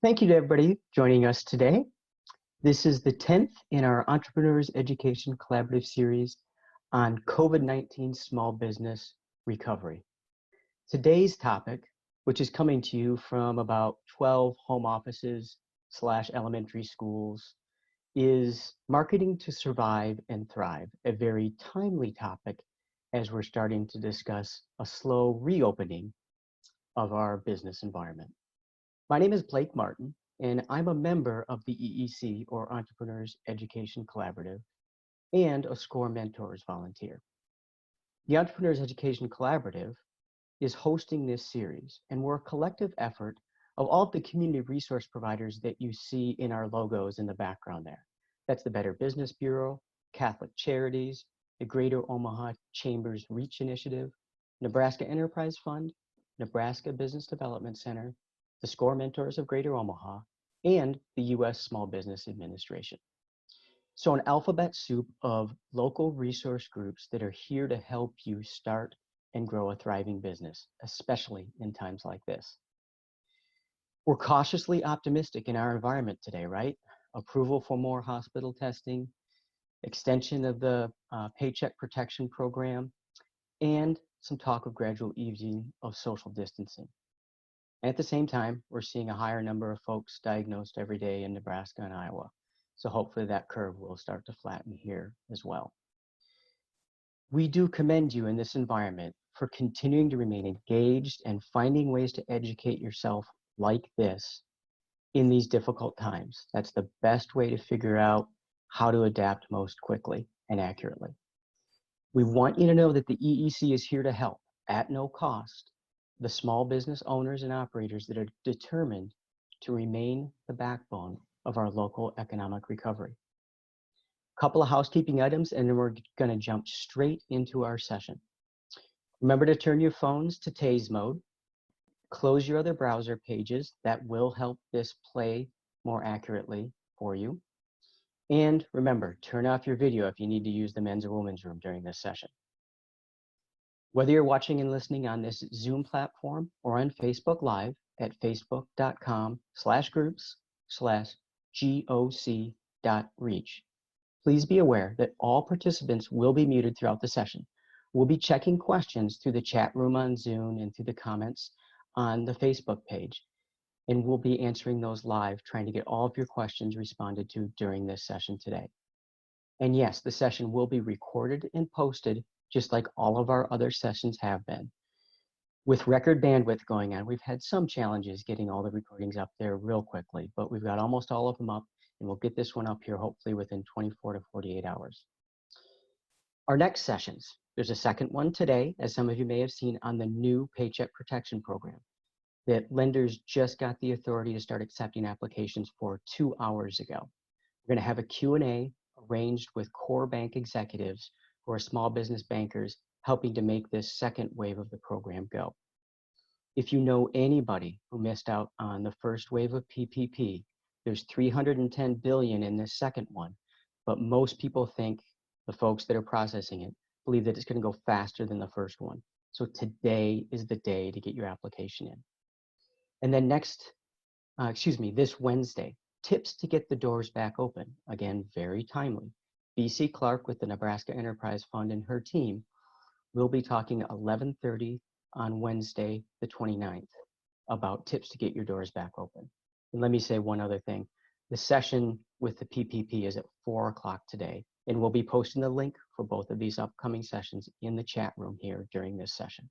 Thank you to everybody joining us today. This is the 10th in our Entrepreneurs Education Collaborative series on COVID-19 small business recovery. Today's topic, which is coming to you from about 12 home offices / elementary schools, is marketing to survive and thrive, a very timely topic as we're starting to discuss a slow reopening of our business environment. My name is Blake Martin, and I'm a member of the EEC, or Entrepreneurs Education Collaborative, and a SCORE Mentors volunteer. The Entrepreneurs Education Collaborative is hosting this series, and we're a collective effort of all of the community resource providers that you see in our logos in the background there. That's the Better Business Bureau, Catholic Charities, the Greater Omaha Chambers Reach Initiative, Nebraska Enterprise Fund, Nebraska Business Development Center, the SCORE Mentors of Greater Omaha, and the U.S. Small Business Administration. So an alphabet soup of local resource groups that are here to help you start and grow a thriving business, especially in times like this. We're cautiously optimistic in our environment today, right? Approval for more hospital testing, extension of the Paycheck Protection Program, and some talk of gradual easing of social distancing. At the same time, we're seeing a higher number of folks diagnosed every day in Nebraska and Iowa. So hopefully that curve will start to flatten here as well. We do commend you in this environment for continuing to remain engaged and finding ways to educate yourself like this in these difficult times. That's the best way to figure out how to adapt most quickly and accurately. We want you to know that the EEC is here to help at no cost the small business owners and operators that are determined to remain the backbone of our local economic recovery. A couple of housekeeping items, and then we're going to jump straight into our session. Remember to turn your phones to TASE mode. Close your other browser pages. That will help this play more accurately for you. And remember, turn off your video if you need to use the men's or women's room during this session. Whether you're watching and listening on this Zoom platform or on Facebook Live at facebook.com/groups/GOC.reach, please be aware that all participants will be muted throughout the session. We'll be checking questions through the chat room on Zoom and through the comments on the Facebook page, and we'll be answering those live, trying to get all of your questions responded to during this session today. And yes, the session will be recorded and posted just like all of our other sessions have been. With record bandwidth going on, we've had some challenges getting all the recordings up there real quickly, but we've got almost all of them up, and we'll get this one up here hopefully within 24 to 48 hours. Our next sessions, there's a second one today, as some of you may have seen, on the new Paycheck Protection Program that lenders just got the authority to start accepting applications for 2 hours ago. We're going to have a Q&A arranged with core bank executives who are small business bankers helping to make this second wave of the program go. If you know anybody who missed out on the first wave of PPP, there's $310 billion in this second one, but most people think, the folks that are processing it, believe that it's going to go faster than the first one. So today is the day to get your application in. And then this Wednesday, tips to get the doors back open. Again, very timely. BC Clark with the Nebraska Enterprise Fund and her team will be talking at 11:30 on Wednesday, the 29th, about tips to get your doors back open. And let me say one other thing. The session with the PPP is at 4 o'clock today, and we'll be posting the link for both of these upcoming sessions in the chat room here during this session.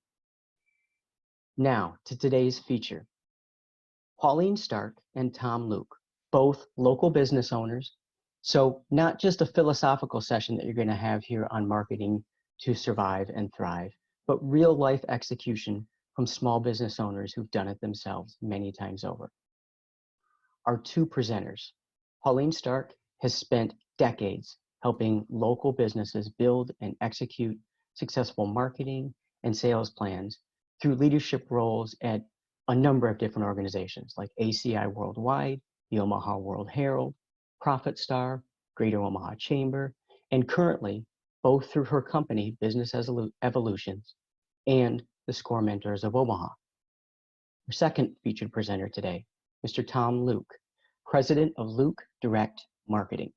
Now, to today's feature. Pauline Stark and Tom Luke, both local business owners. So not just a philosophical session that you're going to have here on marketing to survive and thrive, but real life execution from small business owners who've done it themselves many times over. Our two presenters, Pauline Stark has spent decades helping local businesses build and execute successful marketing and sales plans through leadership roles at a number of different organizations like ACI Worldwide, the Omaha World Herald, Profit Star, Greater Omaha Chamber, and currently both through her company, Business Evolutions, and the SCORE Mentors of Omaha. Our second featured presenter today, Mr. Tom Luke, President of Luke Direct Marketing.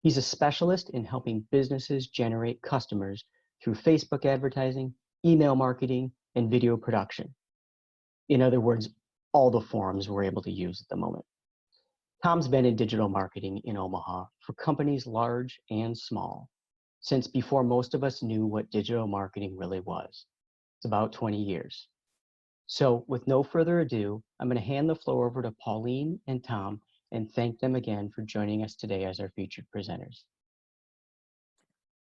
He's a specialist in helping businesses generate customers through Facebook advertising, email marketing, and video production. In other words, all the forms we're able to use at the moment. Tom's been in digital marketing in Omaha for companies large and small since before most of us knew what digital marketing really was. It's about 20 years. So with no further ado, I'm going to hand the floor over to Pauline and Tom and thank them again for joining us today as our featured presenters.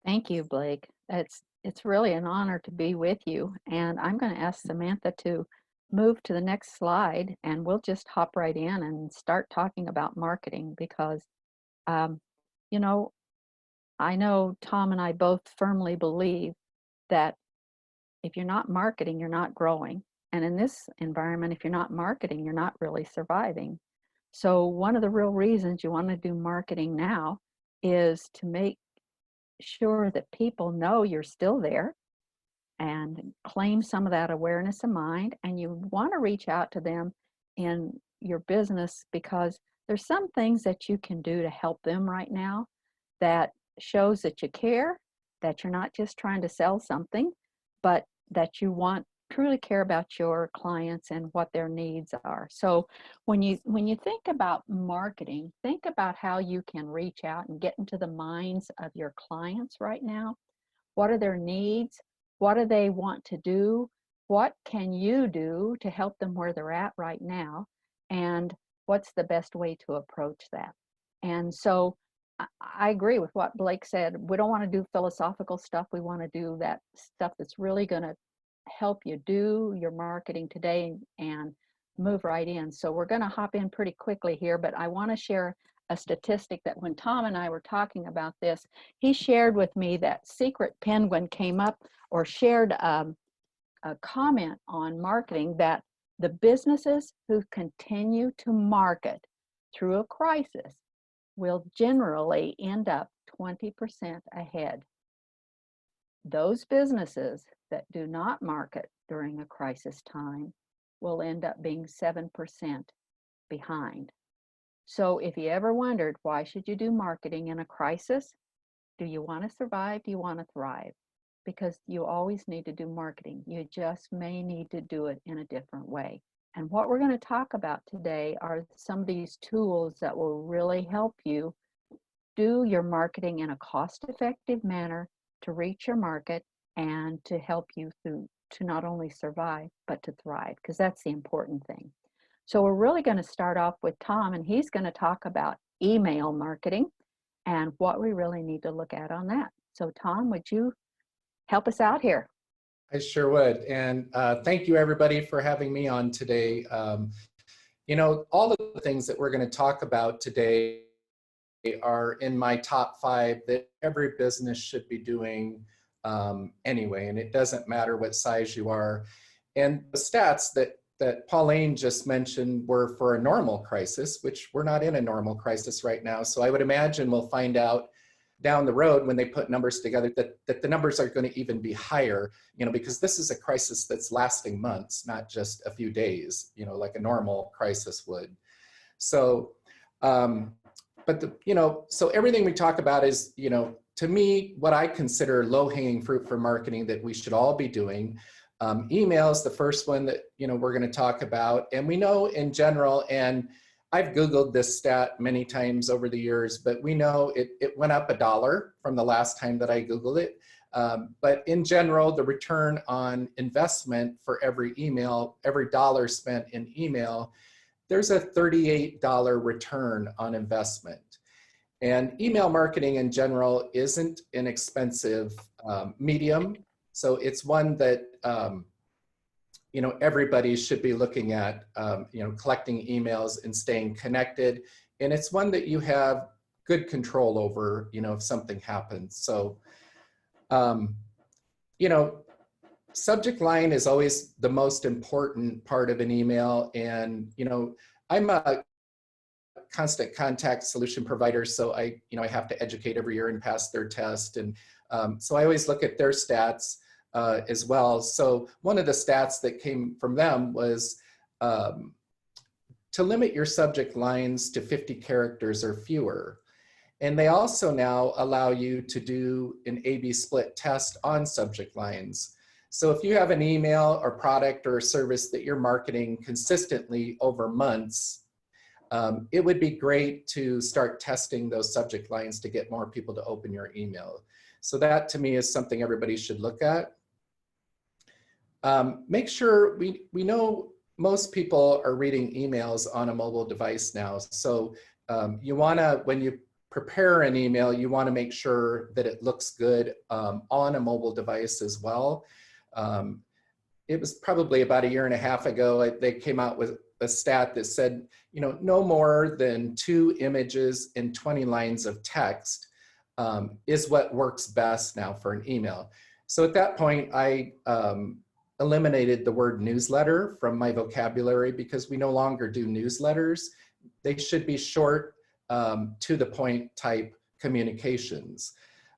Thank you, Blake. It's really an honor to be with you. And I'm going to ask Samantha to move to the next slide, and we'll just hop right in and start talking about marketing because, you know, I know Tom and I both firmly believe that if you're not marketing, you're not growing. And in this environment, if you're not marketing, you're not really surviving. So one of the real reasons you want to do marketing now is to make sure that people know you're still there and claim some of that awareness of mind. And you want to reach out to them in your business because there's some things that you can do to help them right now that shows that you care, that you're not just trying to sell something, but that you truly care about your clients and what their needs are. So when you think about marketing, think about how you can reach out and get into the minds of your clients right now. What are their needs? What do they want to do? What can you do to help them where they're at right now? And what's the best way to approach that? And so I agree with what Blake said. We don't want to do philosophical stuff. We want to do that stuff that's really going to help you do your marketing today and move right in. So we're going to hop in pretty quickly here, but I want to share a statistic that when Tom and I were talking about this, he shared with me that Secret Penguin came up or shared a comment on marketing that the businesses who continue to market through a crisis will generally end up 20% ahead. Those businesses that do not market during a crisis time will end up being 7% behind. So if you ever wondered, why should you do marketing in a crisis? Do you want to survive? Do you want to thrive? Because you always need to do marketing. You just may need to do it in a different way. And what we're going to talk about today are some of these tools that will really help you do your marketing in a cost-effective manner to reach your market and to help you to not only survive, but to thrive, because that's the important thing. So we're really going to start off with Tom, and he's going to talk about email marketing and what we really need to look at on that. So Tom, would you help us out here? I sure would. And thank you everybody for having me on today. You know, all of the things that we're going to talk about today are in my top 5 that every business should be doing anyway, and it doesn't matter what size you are. And the stats that Pauline just mentioned were for a normal crisis, which we're not in a normal crisis right now. So I would imagine we'll find out down the road when they put numbers together that the numbers are going to even be higher, you know, because this is a crisis that's lasting months, not just a few days, you know, like a normal crisis would. So, so everything we talk about is, you know, to me, what I consider low-hanging fruit for marketing that we should all be doing. Email is the first one that, you know, we're going to talk about. And we know in general, and I've Googled this stat many times over the years, but we know it went up $1 from the last time that I Googled it. But in general, the return on investment for every email, every dollar spent in email, there's a $38 return on investment. And email marketing in general isn't an expensive medium. So it's one that, you know, everybody should be looking at, you know, collecting emails and staying connected. And it's one that you have good control over, you know, if something happens. So, you know, subject line is always the most important part of an email. And, you know, I'm a constant contact solution provider. So I have to educate every year and pass their test. And so I always look at their stats as well. So one of the stats that came from them was to limit your subject lines to 50 characters or fewer. And they also now allow you to do an A/B split test on subject lines. So if you have an email or product or service that you're marketing consistently over months, it would be great to start testing those subject lines to get more people to open your email. So that to me is something everybody should look at. Make sure we know most people are reading emails on a mobile device now. So you wanna, when you prepare an email, you wanna make sure that it looks good on a mobile device as well. It was probably about 1.5 years ago, they came out with a stat that said, no more than 2 images and 20 lines of text is what works best now for an email. So at that point, I eliminated the word newsletter from my vocabulary because we no longer do newsletters. They should be short, to the point type communications.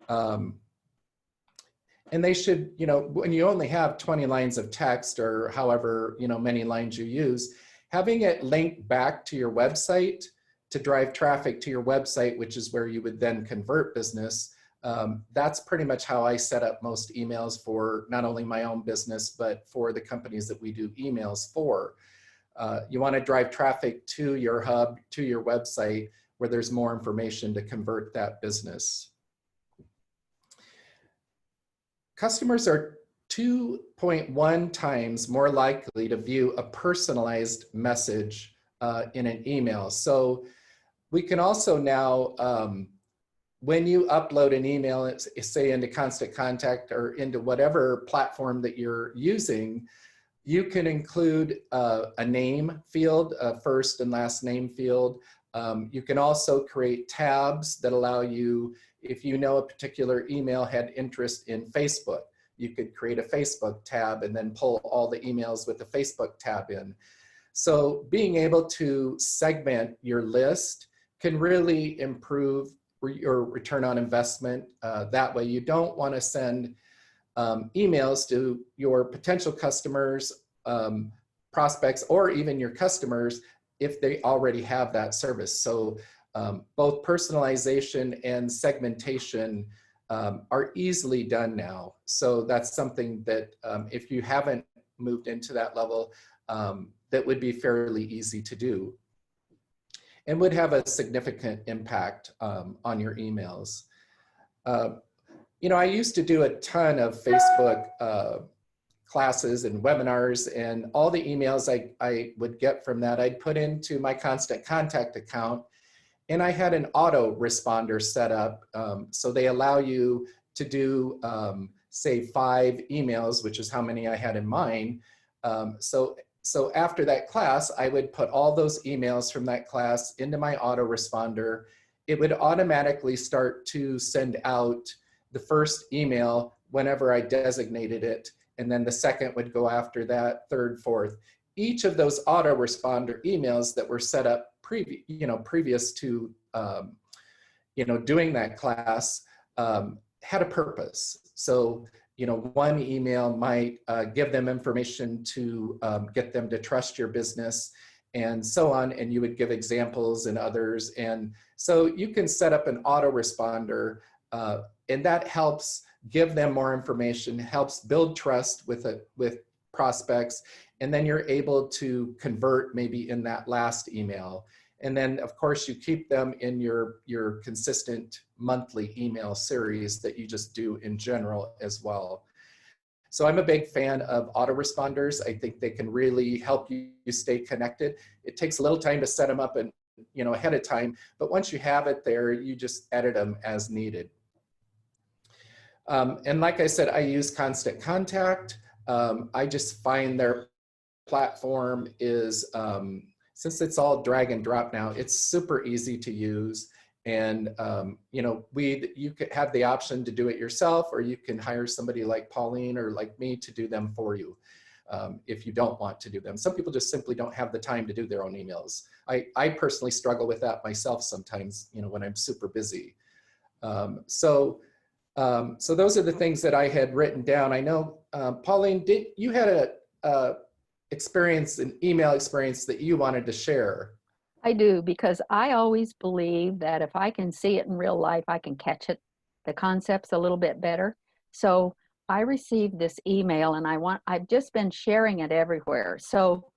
And they should, when you only have 20 lines of text or however, many lines you use, having it linked back to your website to drive traffic to your website, which is where you would then convert business. That's pretty much how I set up most emails for not only my own business, but for the companies that we do emails for. You want to drive traffic to your hub, to your website, where there's more information to convert that business. Customers are 2.1 times more likely to view a personalized message in an email. So we can also now, when you upload an email, say into Constant Contact or into whatever platform that you're using, you can include a name field, a first and last name field. You can also create tabs that allow you, if you know a particular email had interest in Facebook, you could create a Facebook tab and then pull all the emails with the Facebook tab in. So being able to segment your list can really improve your return on investment. That way you don't want to send emails to your potential customers, prospects, or even your customers if they already have that service. So both personalization and segmentation are easily done now. So that's something that if you haven't moved into that level, that would be fairly easy to do and would have a significant impact on your emails. I used to do a ton of Facebook classes and webinars, and all the emails I would get from that, I'd put into my Constant Contact account, and I had an auto responder set up. So they allow you to do, say, 5 emails, which is how many I had in mind. So after that class, I would put all those emails from that class into my autoresponder. It would automatically start to send out the first email whenever I designated it, and then the second would go after that, third, fourth. Each of those autoresponder emails that were set up previous to doing that class had a purpose. So one email might give them information to get them to trust your business and so on, and you would give examples and others. And so you can set up an autoresponder, and that helps give them more information, helps build trust with prospects, and then you're able to convert maybe in that last email. And then of course you keep them in your consistent monthly email series that you just do in general as well. So I'm a big fan of autoresponders. I think they can really help you stay connected. It takes a little time to set them up and ahead of time, but once you have it there, you just edit them as needed. And like I said, I use Constant Contact. I just find their platform is, since it's all drag and drop now, it's super easy to use. And you could have the option to do it yourself, or you can hire somebody like Pauline or like me to do them for you if you don't want to do them. Some people just simply don't have the time to do their own emails. I personally struggle with that myself sometimes, when I'm super busy. So those are the things that I had written down. I know, Pauline, you had a experience, an email experience that you wanted to share. I do, because I always believe that if I can see it in real life, I can catch it, the concepts a little bit better. So I received this email and I've just been sharing it everywhere. So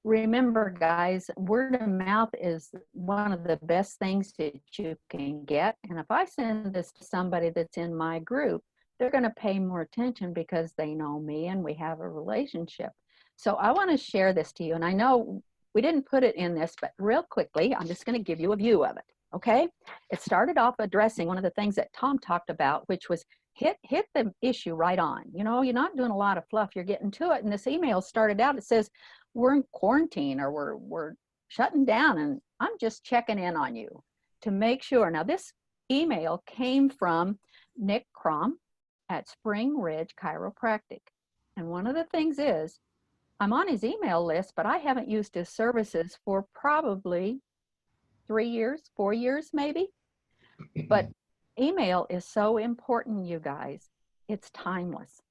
remember, guys, word of mouth is one of the best things that you can get. And if I send this to somebody that's in my group, they're going to pay more attention because they know me and we have a relationship. So I want to share this to you. And I know we didn't put it in this, but real quickly, I'm just going to give you a view of it. Okay. It started off addressing one of the things that Tom talked about, which was hit the issue right on. You know, you're not doing a lot of fluff, you're getting to it. And this email started out, it says, we're in quarantine or we're shutting down and I'm just checking in on you to make sure. Now this email came from Nick Crom at Spring Ridge Chiropractic. And one of the things is I'm on his email list, but I haven't used his services for probably 3 years, 4 years maybe. But email is so important, you guys. It's timeless.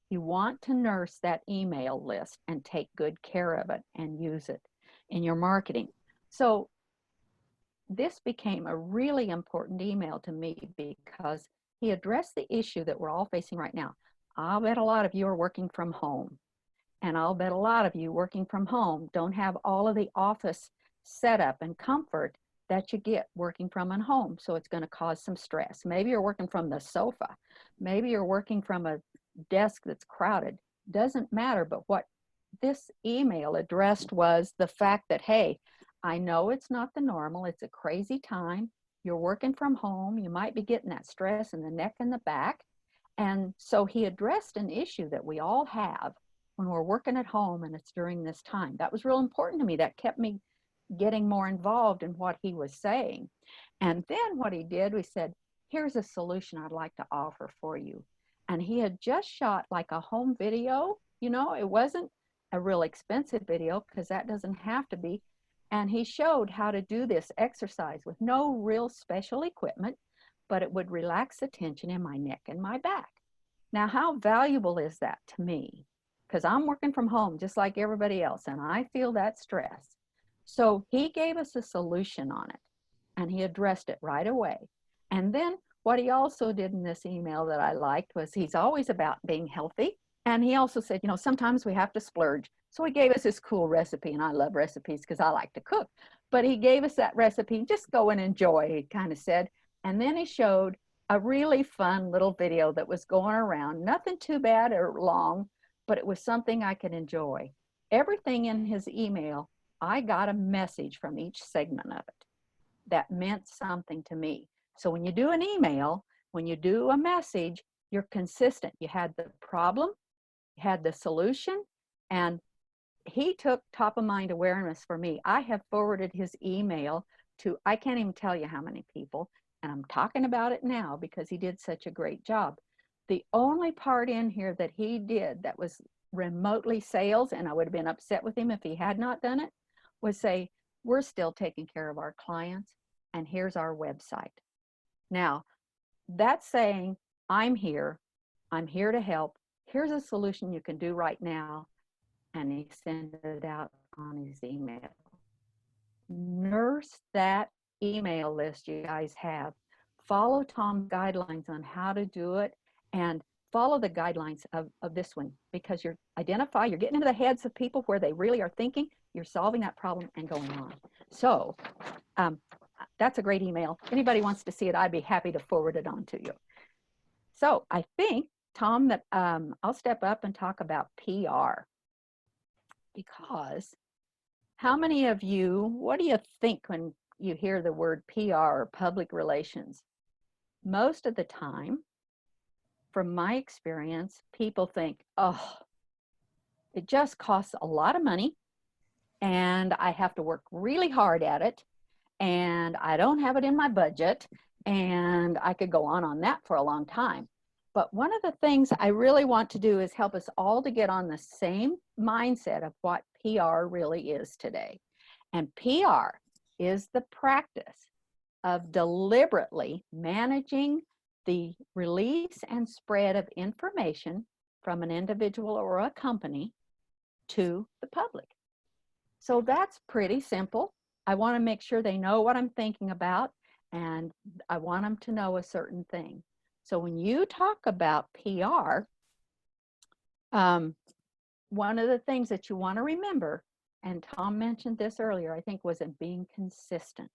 You want to nurse that email list and take good care of it and use it in your marketing. So this became a really important email to me because he addressed the issue that we're all facing right now. I'll bet a lot of you are working from home. And I'll bet a lot of you working from home don't have all of the office setup and comfort that you get working from at home. So it's going to cause some stress. Maybe you're working from the sofa. Maybe you're working from a desk that's crowded. Doesn't matter. But what this email addressed was the fact that, hey, I know it's not the normal. It's a crazy time. You're working from home. You might be getting that stress in the neck and the back. And so he addressed an issue that we all have when we're working at home and it's during this time. That was real important to me. That kept me getting more involved in what he was saying. And then what he did, we said, here's a solution I'd like to offer for you. And he had just shot like a home video. You know, it wasn't a real expensive video because that doesn't have to be. And he showed how to do this exercise with no real special equipment, but it would relax the tension in my neck and my back. Now, how valuable is that to me? Because I'm working from home just like everybody else, and I feel that stress. So he gave us a solution on it, and he addressed it right away. And then what he also did in this email that I liked was he's always about being healthy. And he also said, you know, sometimes we have to splurge. So he gave us this cool recipe, and I love recipes because I like to cook. But he gave us that recipe, just go and enjoy, he kind of said. And then he showed a really fun little video that was going around, nothing too bad or long, but it was something I could enjoy. Everything in his email, I got a message from each segment of it that meant something to me. So when you do an email, when you do a message, you're consistent. You had the problem, you had the solution, and he took top of mind awareness for me. I have forwarded his email to, I can't even tell you how many people, and I'm talking about it now because he did such a great job. The only part in here that he did that was remotely sales, and I would have been upset with him if he had not done it, was say, we're still taking care of our clients, and here's our website. Now, that's saying, I'm here to help. Here's a solution you can do right now. And he sent it out on his email. Nurse that email list you guys have. Follow Tom's guidelines on how to do it, and follow the guidelines of this one, because you're getting into the heads of people where they really are thinking, you're solving that problem and going on. So that's a great email. If anybody wants to see it, I'd be happy to forward it on to you. So I think, Tom, that I'll step up and talk about PR. Because how many of you, what do you think when you hear the word PR or public relations? Most of the time, from my experience, people think, oh, it just costs a lot of money and I have to work really hard at it and I don't have it in my budget, and I could go on that for a long time. But one of the things I really want to do is help us all to get on the same mindset of what PR really is today. And PR is the practice of deliberately managing the release and spread of information from an individual or a company to the public. So that's pretty simple. I want to make sure they know what I'm thinking about, and I want them to know a certain thing. So when you talk about PR, one of the things that you want to remember, and Tom mentioned this earlier, I think, was in being consistent.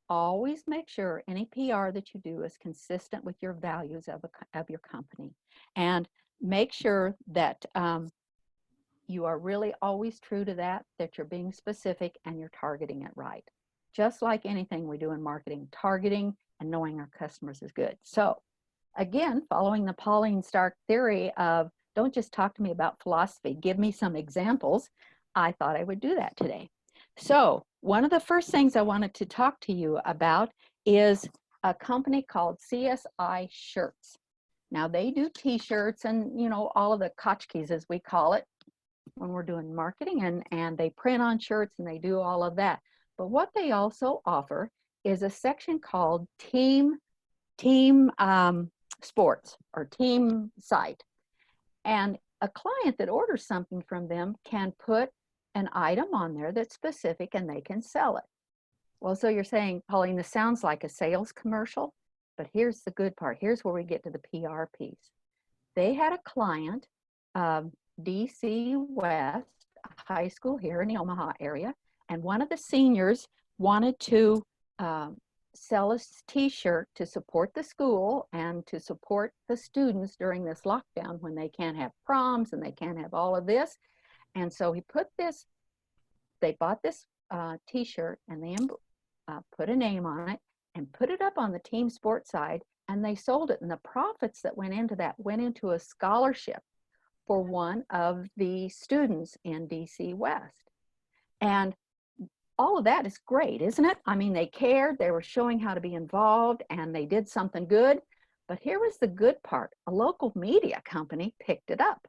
Always make sure any PR that you do is consistent with your values of your company, and make sure that you are really always true to that you're being specific and you're targeting it right. Just like anything we do in marketing, targeting and knowing our customers is good. So again, following the Pauline Stark theory of don't just talk to me about philosophy, give me some examples, I thought I would do that today. So one of the first things I wanted to talk to you about is a company called CSI Shirts. Now they do t-shirts and, you know, all of the tchotchkes, as we call it, when we're doing marketing, and they print on shirts and they do all of that. But what they also offer is a section called team sports or team site. And a client that orders something from them can put an item on there that's specific and they can sell it. Well, so you're saying, Pauline, this sounds like a sales commercial, but here's the good part. Here's where we get to the PR piece. They had a client, DC West High School here in the Omaha area, and one of the seniors wanted to sell a t-shirt to support the school and to support the students during this lockdown when they can't have proms and they can't have all of this. And so they bought this t-shirt and they put a name on it and put it up on the team sports side, and they sold it, and the profits that went into that went into a scholarship for one of the students in DC West. And all of that is great, isn't it? I mean, they cared, they were showing how to be involved, and they did something good. But here was the good part. A local media company picked it up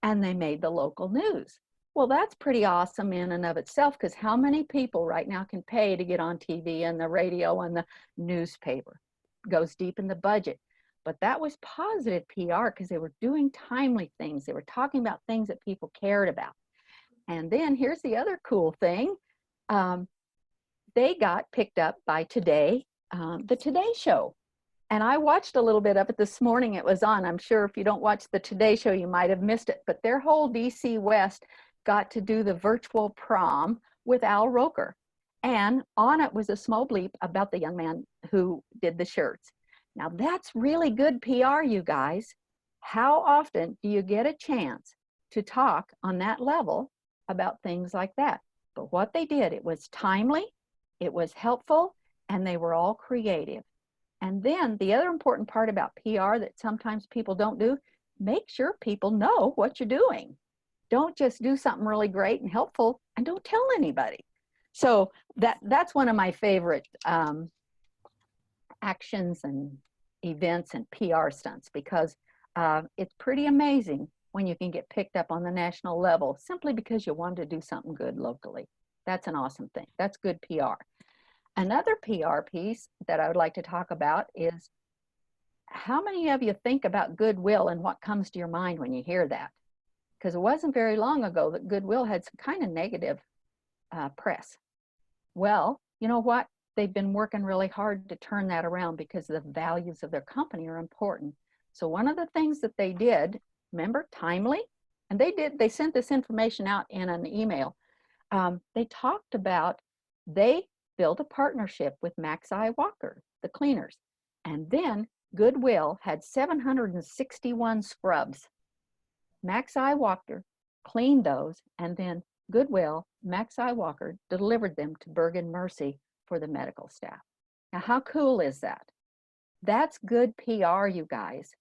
and they made the local news. Well, that's pretty awesome in and of itself, because how many people right now can pay to get on TV and the radio and the newspaper? Goes deep in the budget. But that was positive PR because they were doing timely things. They were talking about things that people cared about. And then here's the other cool thing. They got picked up by Today, the Today Show. And I watched a little bit of it this morning. It was on. I'm sure if you don't watch the Today Show, you might have missed it. But their whole DC West got to do the virtual prom with Al Roker. And on it was a small bleep about the young man who did the shirts. Now that's really good PR, you guys. How often do you get a chance to talk on that level about things like that? But what they did, it was timely, it was helpful, and they were all creative. And then the other important part about PR that sometimes people don't do, make sure people know what you're doing. Don't just do something really great and helpful and don't tell anybody. So that's one of my favorite actions and events and PR stunts, because it's pretty amazing when you can get picked up on the national level simply because you wanted to do something good locally. That's an awesome thing. That's good PR. Another PR piece that I would like to talk about is, how many of you think about goodwill and what comes to your mind when you hear that? Because it wasn't very long ago that goodwill had some kind of negative press. Well, you know what? They've been working really hard to turn that around because the values of their company are important. So one of the things that they did, remember, timely, and they sent this information out in an email. They talked about, they built a partnership with Maxi Walker, the cleaners, and then Goodwill had 761 scrubs. Maxi Walker cleaned those, and then Goodwill, Maxi Walker delivered them to Bergen Mercy for the medical staff. Now, how cool is that? That's good PR, you guys.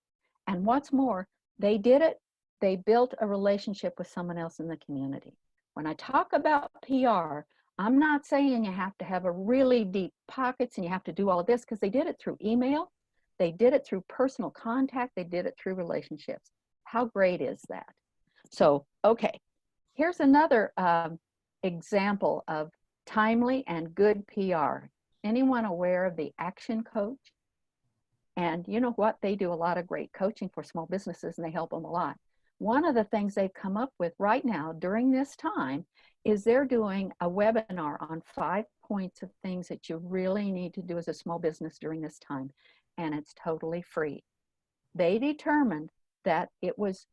And what's more, they did it, they built a relationship with someone else in the community. When I talk about PR, I'm not saying you have to have a really deep pockets and you have to do all of this, because they did it through email, they did it through personal contact, they did it through relationships. How great is that? So, okay, here's another example of timely and good PR. Anyone aware of the Action Coach? And you know what? They do a lot of great coaching for small businesses and they help them a lot. one of the things they've come up with right now during this time is they're doing a webinar on 5 points of things that you really need to do as a small business during this time, and it's totally free. They determined that it was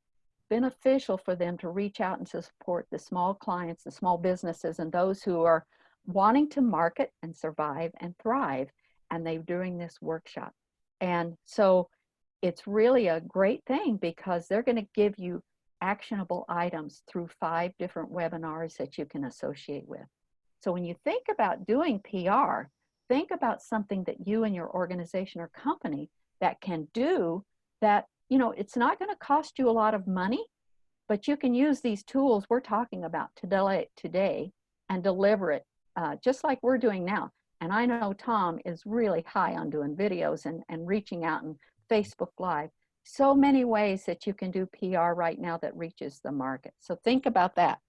beneficial for them to reach out and to support the small clients, the small businesses, and those who are wanting to market and survive and thrive, and they're doing this workshop. And so it's really a great thing because they're going to give you actionable items through 5 different webinars that you can associate with. So when you think about doing PR, think about something that you and your organization or company that can do that, you know, it's not going to cost you a lot of money, but you can use these tools we're talking about today and deliver it just like we're doing now. And I know Tom is really high on doing videos and reaching out and Facebook Live. So many ways that you can do PR right now that reaches the market. So think about that.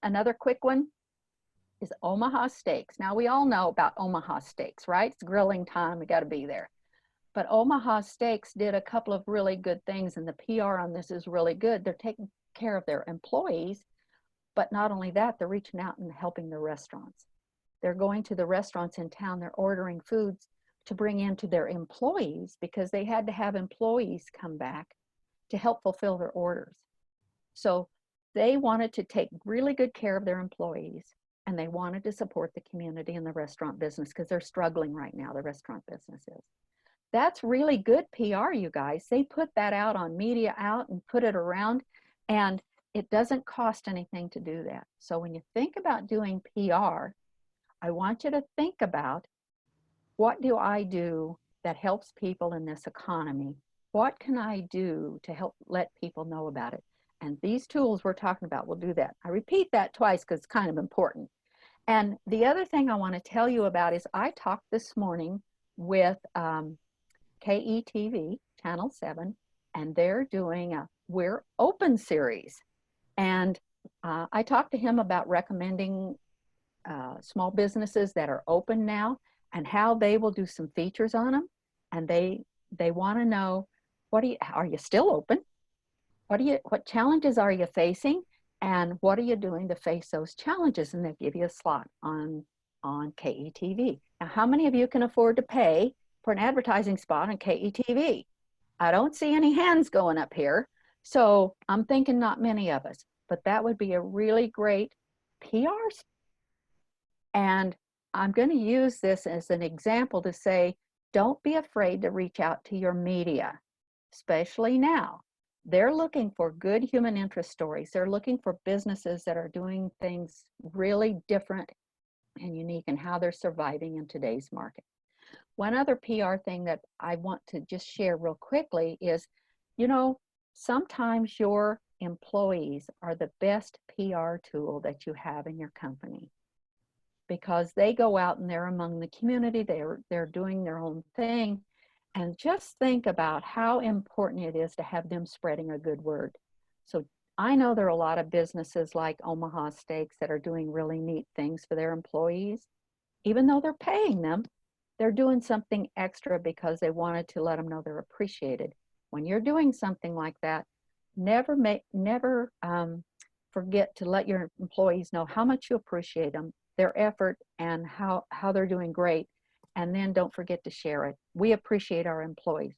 Another quick one is Omaha Steaks. Now we all know about Omaha Steaks, right? It's grilling time, we got to be there. But Omaha Steaks did a couple of really good things, and the PR on this is really good. They're taking care of their employees, but not only that, they're reaching out and helping the restaurants. They're going to the restaurants in town, they're ordering foods to bring in to their employees because they had to have employees come back to help fulfill their orders. So they wanted to take really good care of their employees, and they wanted to support the community and the restaurant business because they're struggling right now, the restaurant businesses. That's really good PR, you guys. They put that out on media out and put it around, and it doesn't cost anything to do that. So when you think about doing PR, I want you to think about, what do I do that helps people in this economy? What can I do to help let people know about it? And these tools we're talking about will do that. I repeat that twice because it's kind of important. And the other thing I want to tell you about is I talked this morning with KETV, Channel 7, and they're doing a We're Open series. And I talked to him about recommending small businesses that are open now and how they will do some features on them. And they want to know, are you still open? What challenges are you facing? And what are you doing to face those challenges? And they give you a slot on KETV. Now, how many of you can afford to pay for an advertising spot on KETV? I don't see any hands going up here. So I'm thinking not many of us, but that would be a really great PR. And I'm going to use this as an example to say, don't be afraid to reach out to your media, especially now. They're looking for good human interest stories. They're looking for businesses that are doing things really different and unique and how they're surviving in today's market. One other PR thing that I want to just share real quickly is, you know, sometimes your employees are the best PR tool that you have in your company because they go out and they're among the community, they're doing their own thing. And just think about how important it is to have them spreading a good word. So I know there are a lot of businesses like Omaha Steaks that are doing really neat things for their employees. Even though they're paying them, they're doing something extra because they wanted to let them know they're appreciated. When you're doing something like that, never forget to let your employees know how much you appreciate them, their effort, and how they're doing great. And then don't forget to share it. We appreciate our employees.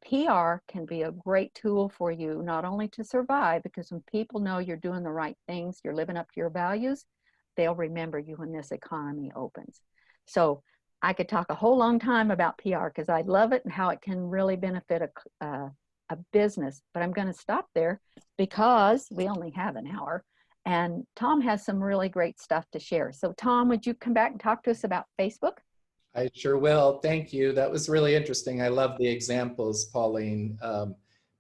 PR can be a great tool for you, not only to survive, because when people know you're doing the right things, you're living up to your values, they'll remember you when this economy opens. So I could talk a whole long time about PR because I love it and how it can really benefit a business, but I'm going to stop there because we only have an hour. And Tom has some really great stuff to share. So Tom, would you come back and talk to us about Facebook? I sure will. Thank you. That was really interesting. I love the examples, Pauline.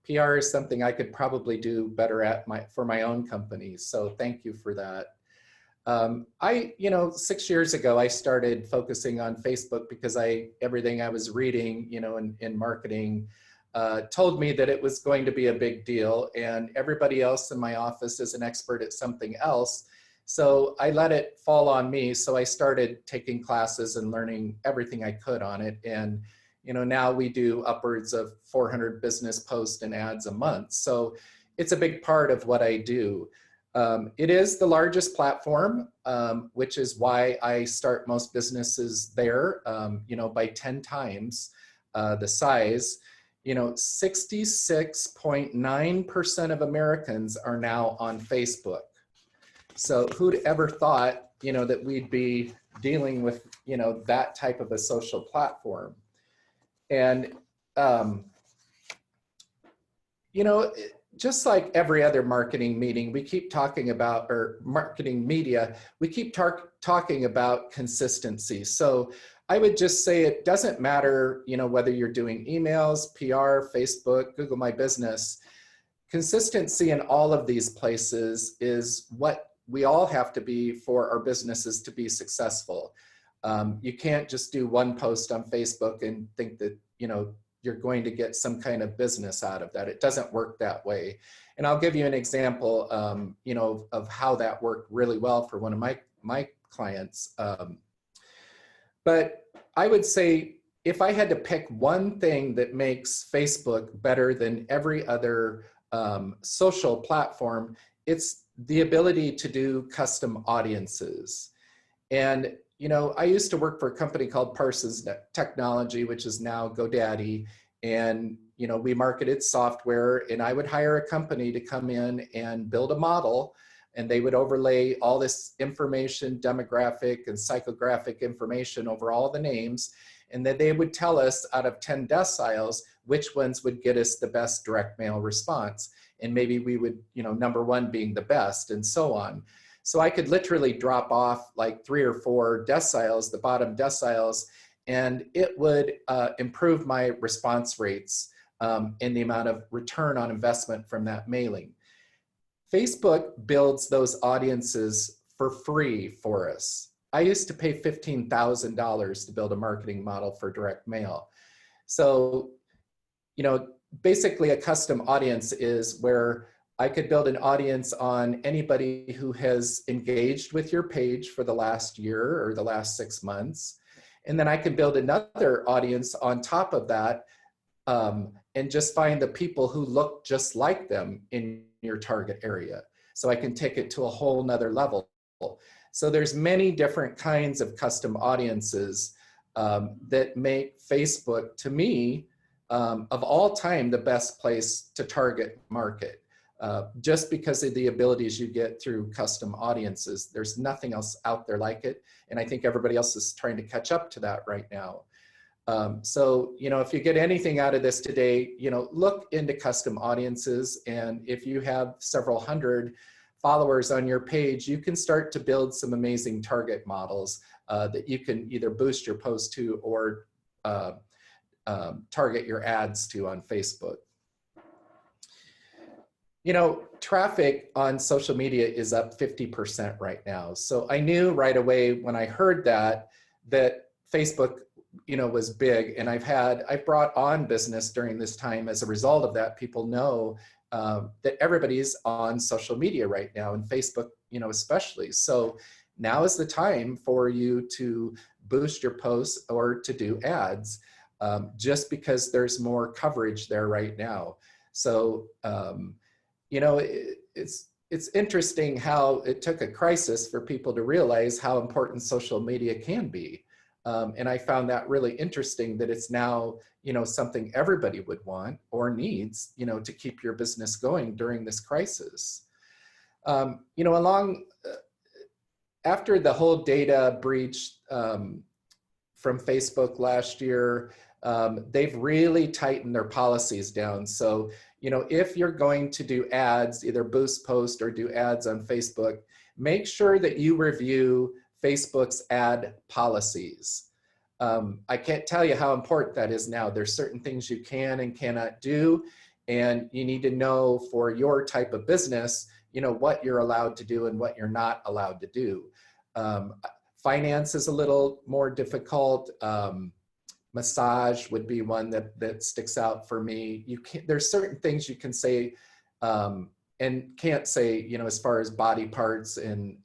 PR is something I could probably do better at for my own company. So thank you for that. 6 years ago, I started focusing on Facebook because everything I was reading, in marketing, told me that it was going to be a big deal, and everybody else in my office is an expert at something else. So I let it fall on me. So I started taking classes and learning everything I could on it. And, now we do upwards of 400 business posts and ads a month. So it's a big part of what I do. It is the largest platform, which is why I start most businesses there, by 10 times the size. 66.9% of Americans are now on Facebook. So who'd ever thought, that we'd be dealing with, that type of a social platform. And, just like every other marketing meeting, we keep talking about, or marketing media, we keep talking about consistency. So I would just say it doesn't matter, whether you're doing emails, PR, Facebook, Google My Business. Consistency in all of these places is what we all have to be for our businesses to be successful. You can't just do one post on Facebook and think that, you're going to get some kind of business out of that. It doesn't work that way. And I'll give you an example, of how that worked really well for one of my clients. But I would say if I had to pick one thing that makes Facebook better than every other social platform, it's the ability to do custom audiences. And I used to work for a company called Parsons Technology, which is now GoDaddy. And, we marketed software, and I would hire a company to come in and build a model, and they would overlay all this information, demographic and psychographic information over all the names. And then they would tell us out of 10 deciles, which ones would get us the best direct mail response. And maybe we would, number one being the best, and so on. So I could literally drop off like 3 or 4 deciles, the bottom deciles, and it would improve my response rates and the amount of return on investment from that mailing. Facebook builds those audiences for free for us. I used to pay $15,000 to build a marketing model for direct mail. So, basically a custom audience is where I could build an audience on anybody who has engaged with your page for the last year or the last 6 months. And then I can build another audience on top of that and just find the people who look just like them in your target area. So I can take it to a whole nother level. So there's many different kinds of custom audiences that make Facebook, to me, of all time, the best place to target market. Just because of the abilities you get through custom audiences. There's nothing else out there like it. And I think everybody else is trying to catch up to that right now. So, if you get anything out of this today, look into custom audiences. And if you have several hundred followers on your page, you can start to build some amazing target models that you can either boost your post to or target your ads to on Facebook. Traffic on social media is up 50% right now. So I knew right away when I heard that Facebook, was big, and I've brought on business during this time as a result of that. People know that everybody's on social media right now, and Facebook, especially. So now is the time for you to boost your posts or to do ads, just because there's more coverage there right now. So, it's interesting how it took a crisis for people to realize how important social media can be. And I found that really interesting that it's now, something everybody would want or needs, to keep your business going during this crisis. After the whole data breach from Facebook last year, they've really tightened their policies down. So, if you're going to do ads, either boost post or do ads on Facebook, make sure that you review Facebook's ad policies. I can't tell you how important that is now. There's certain things you can and cannot do, and you need to know for your type of business, what you're allowed to do and what you're not allowed to do. Finance is a little more difficult. Massage would be one that sticks out for me. There's certain things you can say and can't say, as far as body parts, and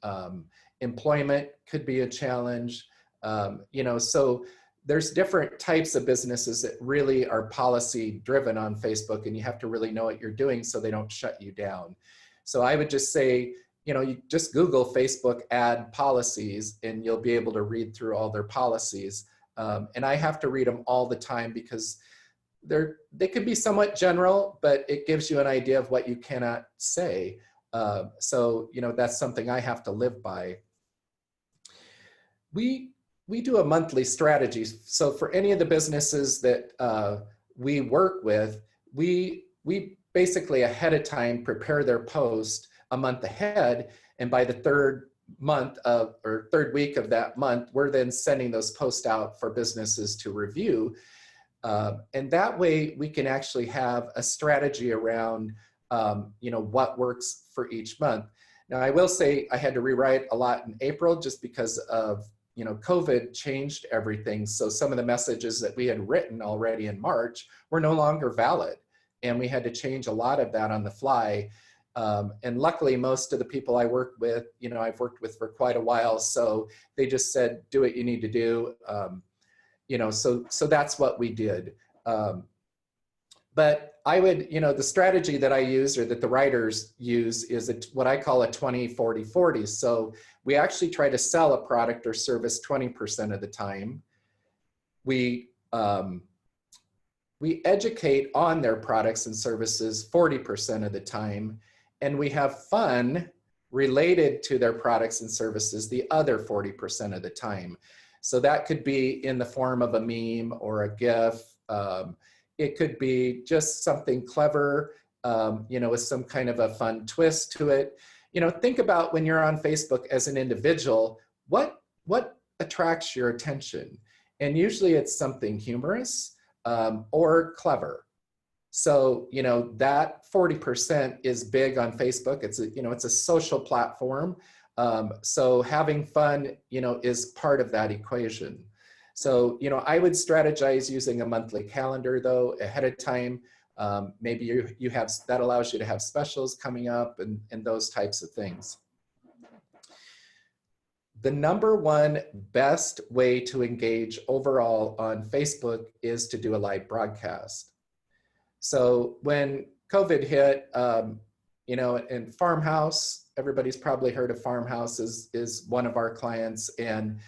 employment could be a challenge. So there's different types of businesses that really are policy driven on Facebook, and you have to really know what you're doing so they don't shut you down. So I would just say, you just Google Facebook ad policies and you'll be able to read through all their policies. And I have to read them all the time because they could be somewhat general, but it gives you an idea of what you cannot say. So that's something I have to live by. We do a monthly strategy. So for any of the businesses that we work with, we basically ahead of time prepare their post a month ahead, and by the third week of that month, we're then sending those posts out for businesses to review. And that way we can actually have a strategy around what works for each month. Now I will say I had to rewrite a lot in April just because of COVID changed everything. So some of the messages that we had written already in March were no longer valid. And we had to change a lot of that on the fly. And luckily, most of the people I work with, I've worked with for quite a while. So they just said, do what you need to do. So that's what we did. But I would, the strategy that I use or that the writers use is what I call a 20-40-40. So we actually try to sell a product or service 20% of the time. We educate on their products and services 40% of the time, and we have fun related to their products and services the other 40% of the time. So that could be in the form of a meme or a GIF. It could be just something clever, with some kind of a fun twist to it. Think about when you're on Facebook as an individual, what attracts your attention? And usually it's something humorous or clever. So, that 40% is big on Facebook. It's a social platform. So having fun, is part of that equation. So, I would strategize using a monthly calendar though, ahead of time. Maybe you have, that allows you to have specials coming up and those types of things. The number one best way to engage overall on Facebook is to do a live broadcast. So when COVID hit, in Farmhouse, everybody's probably heard of Farmhouse is one of our clients. And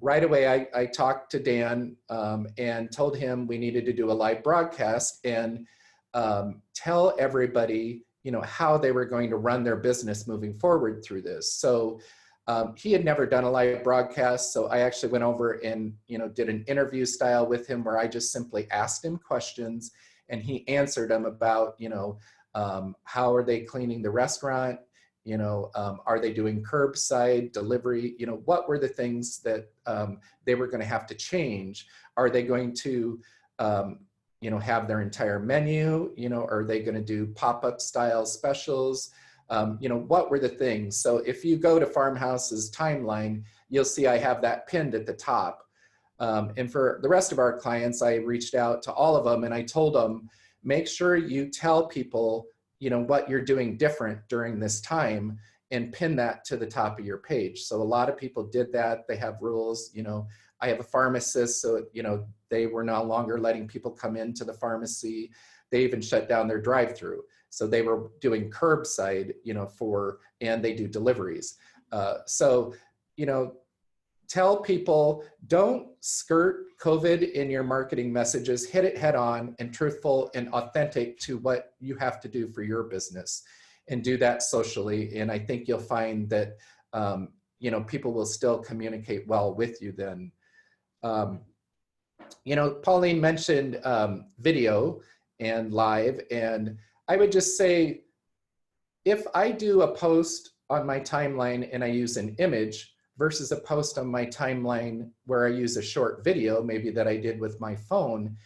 right away, I talked to Dan and told him we needed to do a live broadcast and tell everybody, how they were going to run their business moving forward through this. So he had never done a live broadcast. So I actually went over and, did an interview style with him where I just simply asked him questions and he answered them about, how are they cleaning the restaurant? Are they doing curbside delivery? What were the things that they were going to have to change? Are they going to, have their entire menu? Are they going to do pop-up style specials? What were the things? So if you go to Farmhouse's timeline, you'll see I have that pinned at the top. And for the rest of our clients, I reached out to all of them and I told them, make sure you tell people what you're doing different during this time and pin that to the top of your page. So a lot of people did that. They have rules, I have a pharmacist, so, they were no longer letting people come into the pharmacy. They even shut down their drive-through. So they were doing curbside, and they do deliveries. So, tell people, don't skirt COVID in your marketing messages, hit it head on and truthful and authentic to what you have to do for your business and do that socially. And I think you'll find that, people will still communicate well with you then. Pauline mentioned video and live, and I would just say, if I do a post on my timeline and I use an image, versus a post on my timeline where I use a short video, maybe that I did with my phone,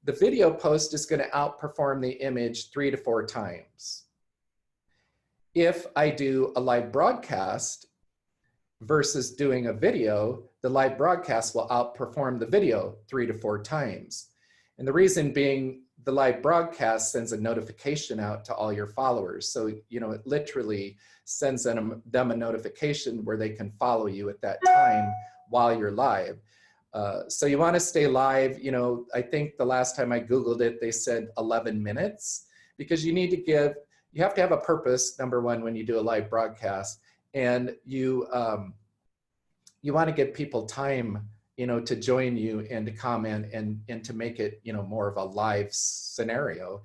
the video post is going to outperform the image 3 to 4 times. If I do a live broadcast versus doing a video, the live broadcast will outperform the video 3 to 4 times. And the reason being, the live broadcast sends a notification out to all your followers. So, it literally sends them a notification where they can follow you at that time while you're live. So you want to stay live. You know, I think the last time I Googled it, they said 11 minutes, because you need to give, you have to have a purpose, number one, when you do a live broadcast, and you want to give people time, you know, to join you and to comment and to make it, you know, more of a live scenario.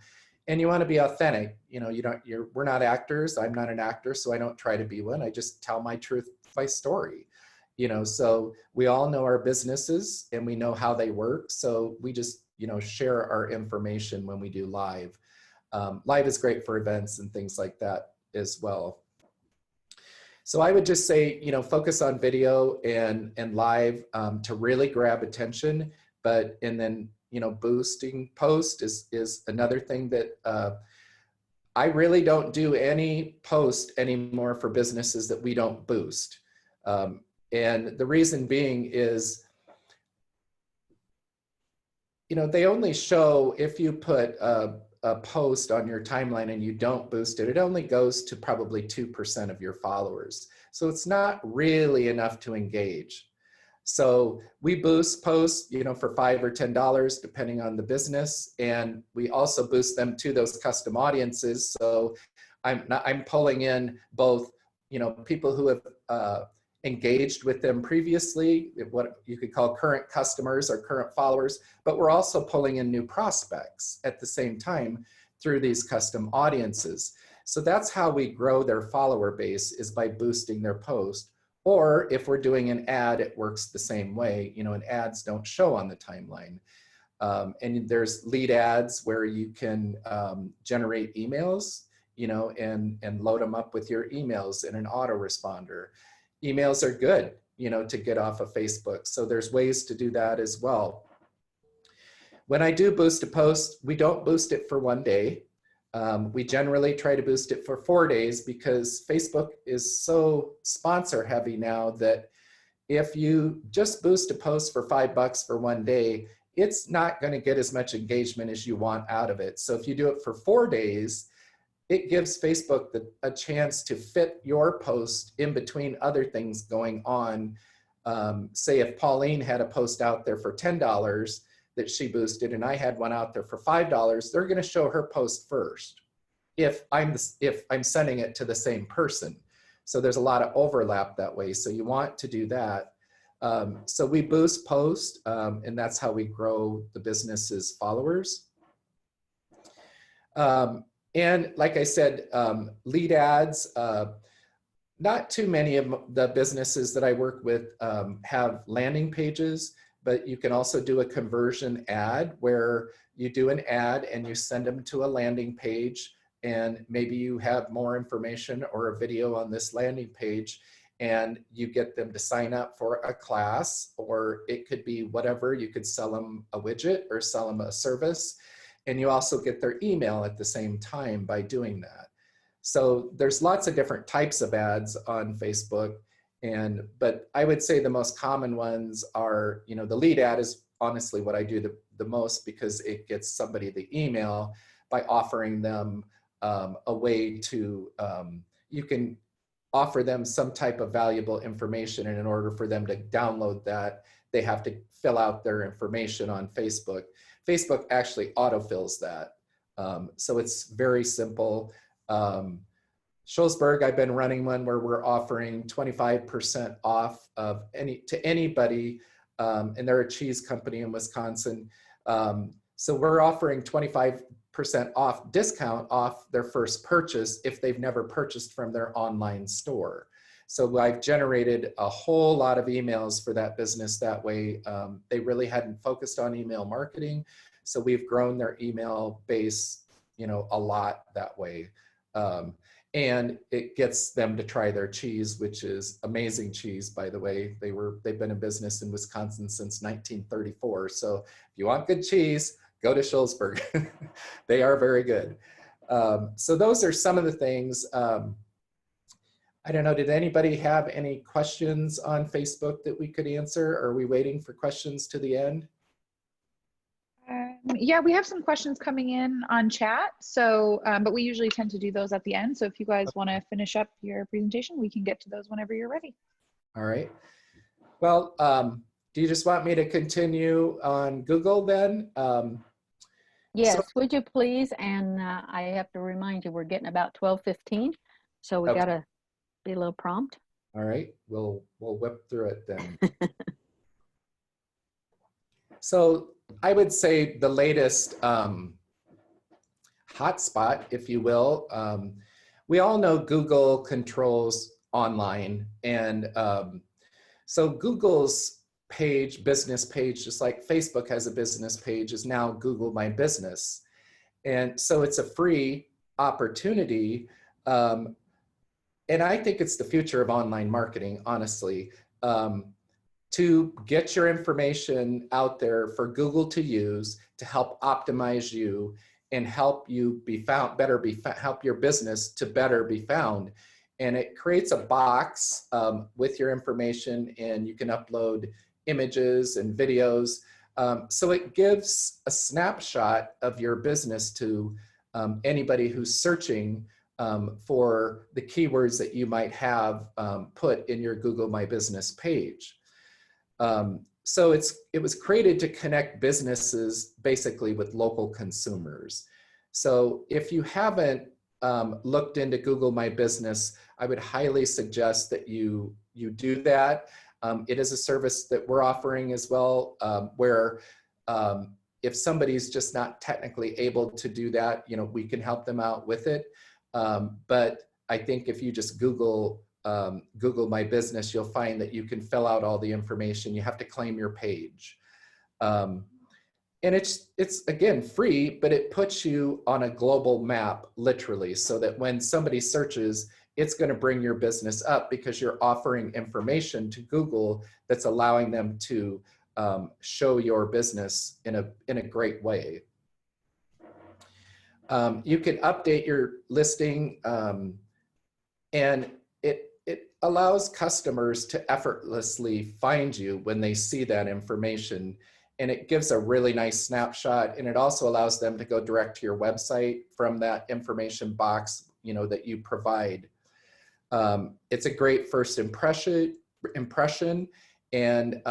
And you want to be authentic. You know, we're not actors. I'm not an actor, so I don't try to be one. I just tell my truth, my story. You know, so we all know our businesses and we know how they work. So we just, you know, share our information when we do live. Live is great for events and things like that as well. So I would just say, you know, focus on video and live to really grab attention. And then, you know, boosting post is another thing that I really don't do any post anymore for businesses that we don't boost. And the reason being is, you know, they only show, if you put a post on your timeline and you don't boost it, it only goes to probably 2% of your followers. So it's not really enough to engage. So we boost posts, you know, for $5 or $10, depending on the business. And we also boost them to those custom audiences. So I'm pulling in both, you know, people who have engaged with them previously, what you could call current customers or current followers, but we're also pulling in new prospects at the same time through these custom audiences. So that's how we grow their follower base, is by boosting their post. Or if we're doing an ad, it works the same way, you know, and ads don't show on the timeline. And there's lead ads where you can generate emails, you know, and load them up with your emails in an autoresponder. Emails are good, you know, to get off of Facebook. So there's ways to do that as well. When I do boost a post, we don't boost it for one day. We generally try to boost it for 4 days, because Facebook is so sponsor heavy now that if you just boost a post for $5 for one day, it's not going to get as much engagement as you want out of it. So if you do it for 4 days, it gives Facebook a chance to fit your post in between other things going on. Say if Pauline had a post out there for $10 that she boosted, and I had one out there for $5, they're going to show her post first if I'm sending it to the same person. So there's a lot of overlap that way. So you want to do that. So we boost post, and that's how we grow the business's followers. And like I said, lead ads, not too many of the businesses that I work with have landing pages, but you can also do a conversion ad where you do an ad and you send them to a landing page, and maybe you have more information or a video on this landing page, and you get them to sign up for a class, or it could be whatever. You could sell them a widget or sell them a service. And you also get their email at the same time by doing that. So there's lots of different types of ads on Facebook. But I would say the most common ones are, you know, the lead ad is honestly what I do the most, because it gets somebody the email by offering them a way to, you can offer them some type of valuable information. And in order for them to download that, they have to fill out their information on Facebook. Facebook actually autofills that. So it's very simple. Schulzberg, I've been running one where we're offering 25% off of to anybody, and they're a cheese company in Wisconsin. So we're offering 25% off discount off their first purchase if they've never purchased from their online store. So I've generated a whole lot of emails for that business that way. They really hadn't focused on email marketing. So we've grown their email base, you know, a lot that way. And it gets them to try their cheese, which is amazing cheese, by the way. They've been in business in Wisconsin since 1934. So if you want good cheese, go to Schulzberg. They are very good. So those are some of the things. I don't know, did anybody have any questions on Facebook that we could answer? Or are we waiting for questions to the end? Yeah, we have some questions coming in on chat. So, but we usually tend to do those at the end. So if you guys want to finish up your presentation, we can get to those whenever you're ready. All right. Well, do you just want me to continue on Google then? Yes, would you please? And I have to remind you, we're getting about 12:15, so we Okay. got to be a little prompt. All right, we'll whip through it then. So I would say the latest hotspot, if you will, we all know Google controls online, and so Google's page, business page, just like Facebook has a business page, is now Google My Business. And so it's a free opportunity. And I think it's the future of online marketing, honestly, to get your information out there for Google to use to help optimize you and help you be found, help your business to better be found. And it creates a box with your information, and you can upload images and videos. So it gives a snapshot of your business to anybody who's searching for the keywords that you might have put in your Google My Business page. So it was created to connect businesses basically with local consumers. So if you haven't looked into Google My Business, I would highly suggest that you do that. It is a service that we're offering as well, where if somebody's just not technically able to do that, we can help them out with it. But I think if you just Google My Business, you'll find that you can fill out all the information. You have to claim your page. And it's again free, but it puts you on a global map, literally, so that when somebody searches, it's going to bring your business up because you're offering information to Google that's allowing them to show your business in a great way. You can update your listing, and it allows customers to effortlessly find you when they see that information. And it gives a really nice snapshot, and it also allows them to go direct to your website from that information box, that you provide. It's a great first impression, and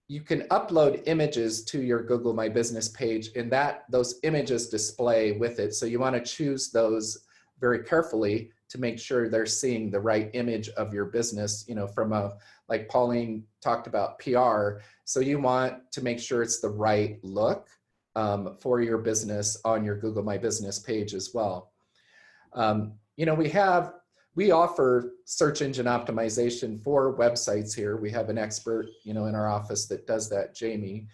you can upload images to your Google My Business page, and those images display with it. So you want to choose those very carefully to make sure they're seeing the right image of your business, from like Pauline talked about PR. So you want to make sure it's the right look for your business on your Google My Business page as well. We offer search engine optimization for websites here. We have an expert, in our office that does that, Jamie.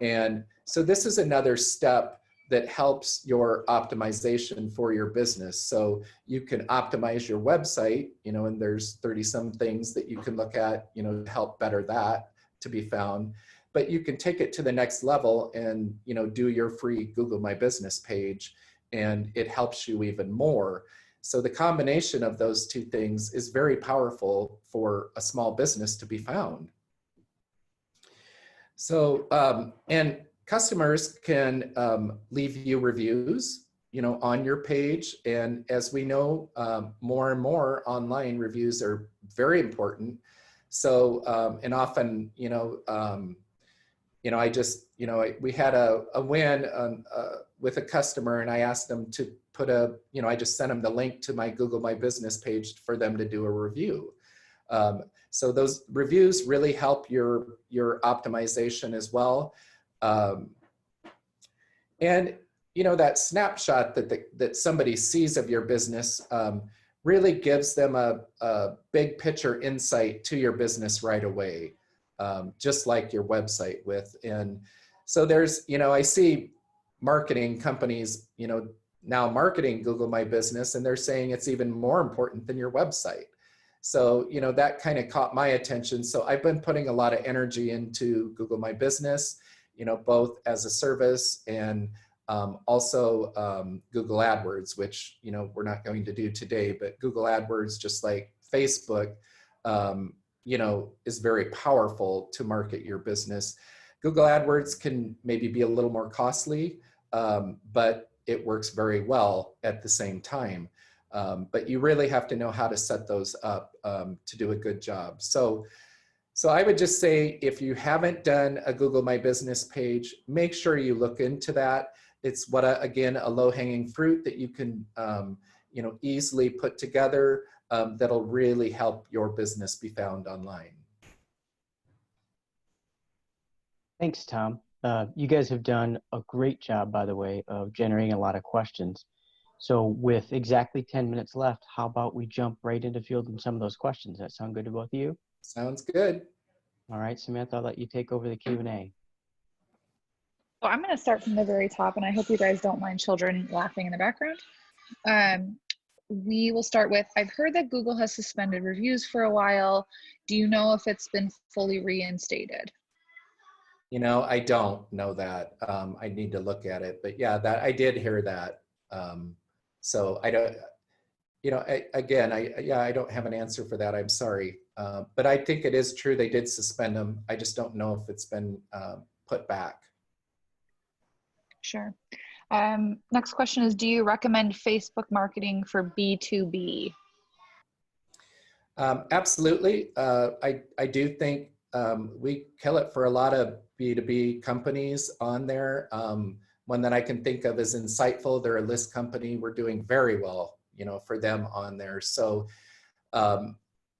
And so this is another step that helps your optimization for your business. So you can optimize your website, and there's 30 some things that you can look at, to help better that to be found. But you can take it to the next level and, do your free Google My Business page, and it helps you even more. So the combination of those two things is very powerful for a small business to be found. So, and customers can leave you reviews, on your page. And as we know, more and more online reviews are very important. So, and often, we had a win with a customer, and I asked them to put I just sent them the link to my Google My Business page for them to do a review. So those reviews really help your optimization as well. And that snapshot that somebody sees of your business really gives them a big picture insight to your business right away, just like your website with. And so there's, I see marketing companies, now marketing Google My Business, and they're saying it's even more important than your website. So, that kind of caught my attention. So I've been putting a lot of energy into Google My Business, both as a service and also Google AdWords, which, we're not going to do today, but Google AdWords, just like Facebook, is very powerful to market your business. Google AdWords can maybe be a little more costly, but it works very well at the same time. But you really have to know how to set those up to do a good job. So So I would just say, if you haven't done a Google My Business page, make sure you look into that. It's again, a low-hanging fruit that you can easily put together that'll really help your business be found online. Thanks, Tom. You guys have done a great job, by the way, of generating a lot of questions. So with exactly 10 minutes left, how about we jump right into fielding some of those questions? That sound good to both of you? Sounds good. All right, Samantha, I'll let you take over the Q&A. Well, I'm going to start from the very top, and I hope you guys don't mind children laughing in the background. We will start with, I've heard that Google has suspended reviews for a while. Do you know if it's been fully reinstated? I don't know that. I need to look at it, but yeah, that I did hear that. So I don't, I don't have an answer for that. I'm sorry. But I think it is true. They did suspend them. I just don't know if it's been put back. Sure. Next question is, do you recommend Facebook marketing for B2B? Absolutely. I do think we kill it for a lot of B2B companies on there. One that I can think of is Insightful. They're a list company. We're doing very well, for them on there. So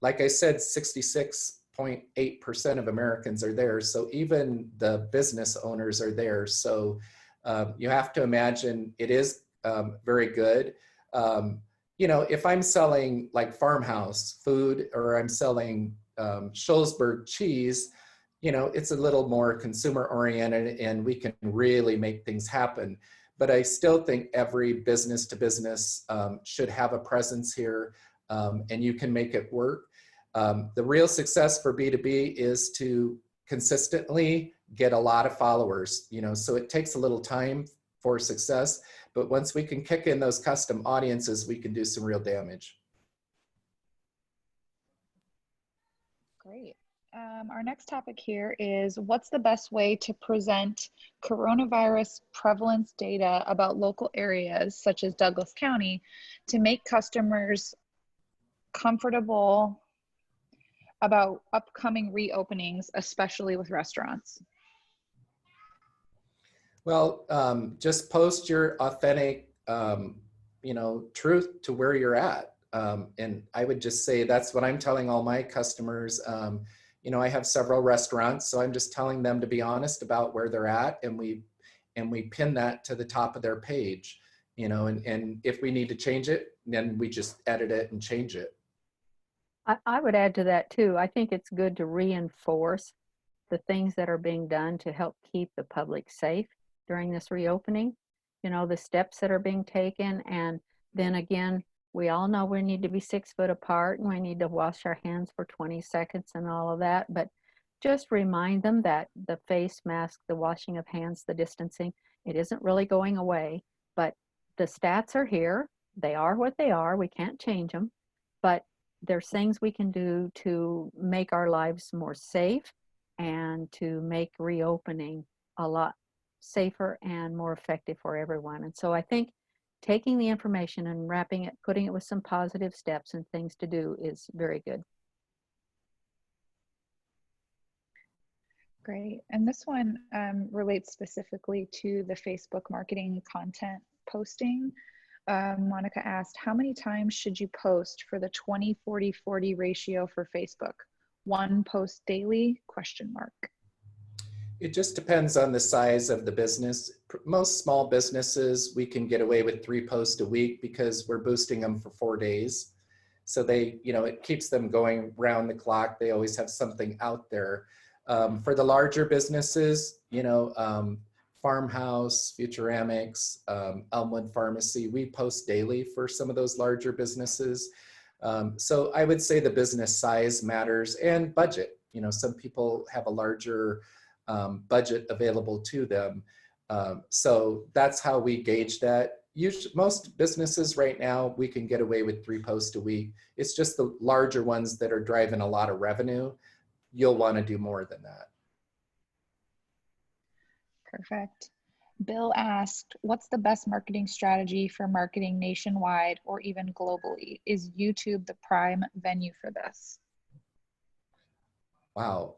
like I said, 66.8% of Americans are there. So even the business owners are there. So you have to imagine it is very good. If I'm selling like Farmhouse food, or I'm selling Schulzberg cheese, it's a little more consumer oriented and we can really make things happen. But I still think every business to business should have a presence here, and you can make it work. The real success for B2B is to consistently get a lot of followers, so it takes a little time for success, but once we can kick in those custom audiences, we can do some real damage. Great. Our next topic here is, what's the best way to present coronavirus prevalence data about local areas such as Douglas County to make customers comfortable about upcoming reopenings, especially with restaurants? Well, just post your authentic, truth to where you're at. And I would just say that's what I'm telling all my customers. I have several restaurants, so I'm just telling them to be honest about where they're at, and we pin that to the top of their page, and if we need to change it, then we just edit it and change it. I would add to that too. I think it's good to reinforce the things that are being done to help keep the public safe during this reopening, the steps that are being taken. And then again, we all know we need to be 6 foot apart and we need to wash our hands for 20 seconds and all of that. But just remind them that the face mask, the washing of hands, the distancing, it isn't really going away, but the stats are here. They are what they are. We can't change them, but there's things we can do to make our lives more safe and to make reopening a lot safer and more effective for everyone. And so I think taking the information and wrapping it, putting it with some positive steps and things to do is very good. Great. And this one relates specifically to the Facebook marketing content posting. Monica asked, how many times should you post for the 20-40-40 ratio for Facebook? 1 post daily, ? It just depends on the size of the business. Most small businesses, we can get away with 3 posts a week because we're boosting them for 4 days. So they, it keeps them going round the clock. They always have something out there. For the larger businesses, Farmhouse, Futuramics, Elmwood Pharmacy, we post daily for some of those larger businesses. So I would say the business size matters, and budget. Some people have a larger budget available to them. So that's how we gauge that. Most businesses right now, we can get away with 3 posts a week. It's just the larger ones that are driving a lot of revenue. You'll want to do more than that. Perfect. Bill asked, what's the best marketing strategy for marketing nationwide or even globally? Is YouTube the prime venue for this? Wow,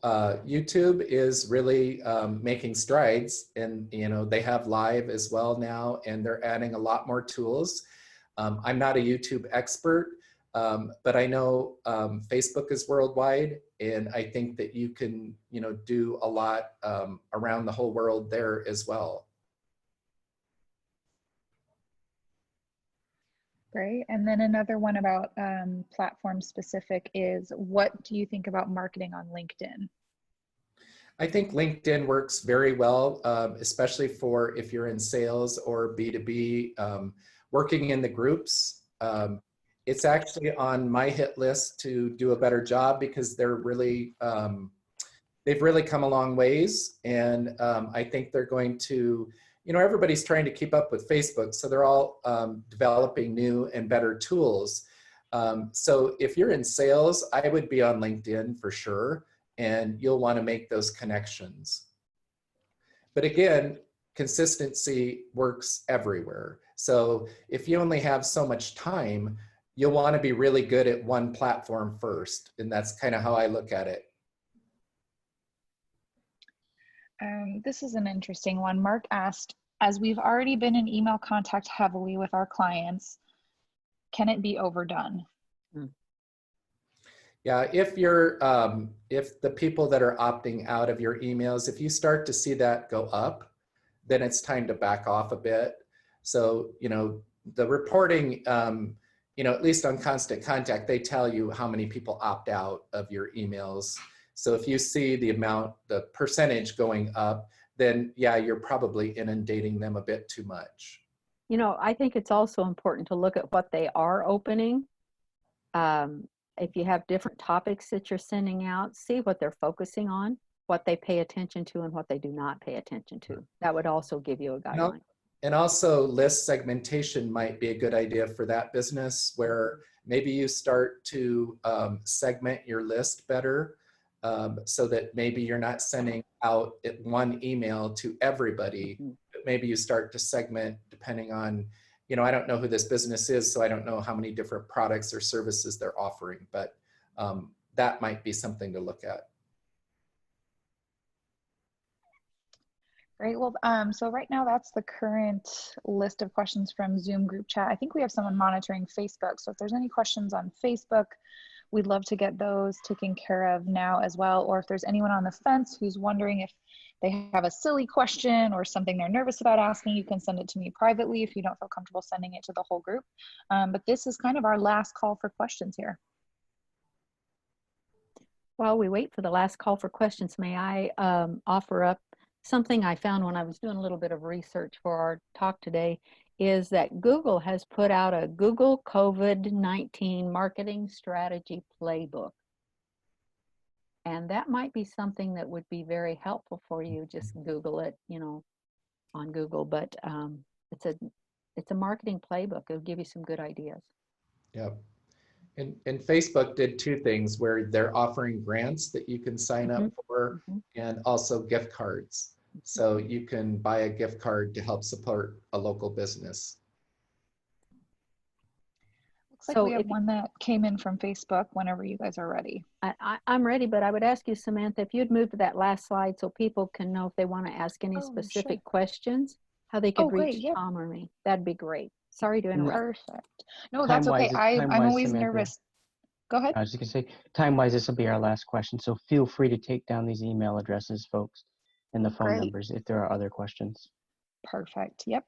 YouTube is really making strides, and they have live as well now, and they're adding a lot more tools. I'm not a YouTube expert, but I know Facebook is worldwide, and I think that you can do a lot around the whole world there as well. Great. And then another one about platform specific is, what do you think about marketing on LinkedIn? I think LinkedIn works very well, especially for if you're in sales or B2B, working in the groups. It's actually on my hit list to do a better job because they're really, they've really come a long ways. And I think they're going to, everybody's trying to keep up with Facebook. So they're all developing new and better tools. So if you're in sales, I would be on LinkedIn for sure. And you'll want to make those connections. But again, consistency works everywhere. So if you only have so much time, you'll want to be really good at one platform first. And that's kind of how I look at it. This is an interesting one. Mark asked, as we've already been in email contact heavily with our clients, can it be overdone? Yeah, if the people that are opting out of your emails, if you start to see that go up, then it's time to back off a bit. So, the reporting, at least on Constant Contact, they tell you how many people opt out of your emails. So if you see the percentage going up, then yeah, you're probably inundating them a bit too much. I think it's also important to look at what they are opening. If you have different topics that you're sending out, see what they're focusing on, what they pay attention to, and what they do not pay attention to. That would also give you a guideline. And also list segmentation might be a good idea for that business, where maybe you start to segment your list better, so that maybe you're not sending out one email to everybody, but maybe you start to segment depending on, I don't know who this business is, so I don't know how many different products or services they're offering, but that might be something to look at. Great. Well, so right now that's the current list of questions from Zoom group chat. I think we have someone monitoring Facebook. So if there's any questions on Facebook, we'd love to get those taken care of now as well. Or if there's anyone on the fence who's wondering if they have a silly question or something they're nervous about asking, you can send it to me privately if you don't feel comfortable sending it to the whole group. But this is kind of our last call for questions here. While we wait for the last call for questions, may I offer up something I found when I was doing a little bit of research for our talk today, is that Google has put out a Google COVID-19 marketing strategy playbook. And that might be something that would be very helpful for you. Just Google it, on Google, but it's a marketing playbook. It'll give you some good ideas. Yep. And Facebook did two things, where they're offering grants that you can sign up for, and also gift cards. So you can buy a gift card to help support a local business. Looks like we have one that came in from Facebook whenever you guys are ready. I'm ready, but I would ask you, Samantha, if you'd move to that last slide so people can know if they want to ask any specific questions, how they could reach Tom or me. That'd be great. Sorry to interrupt. Perfect. No, that's okay. I'm always nervous. Go ahead. I was just going to say, time-wise, this will be our last question. So feel free to take down these email addresses, folks, and the phone numbers if there are other questions. Perfect. Yep.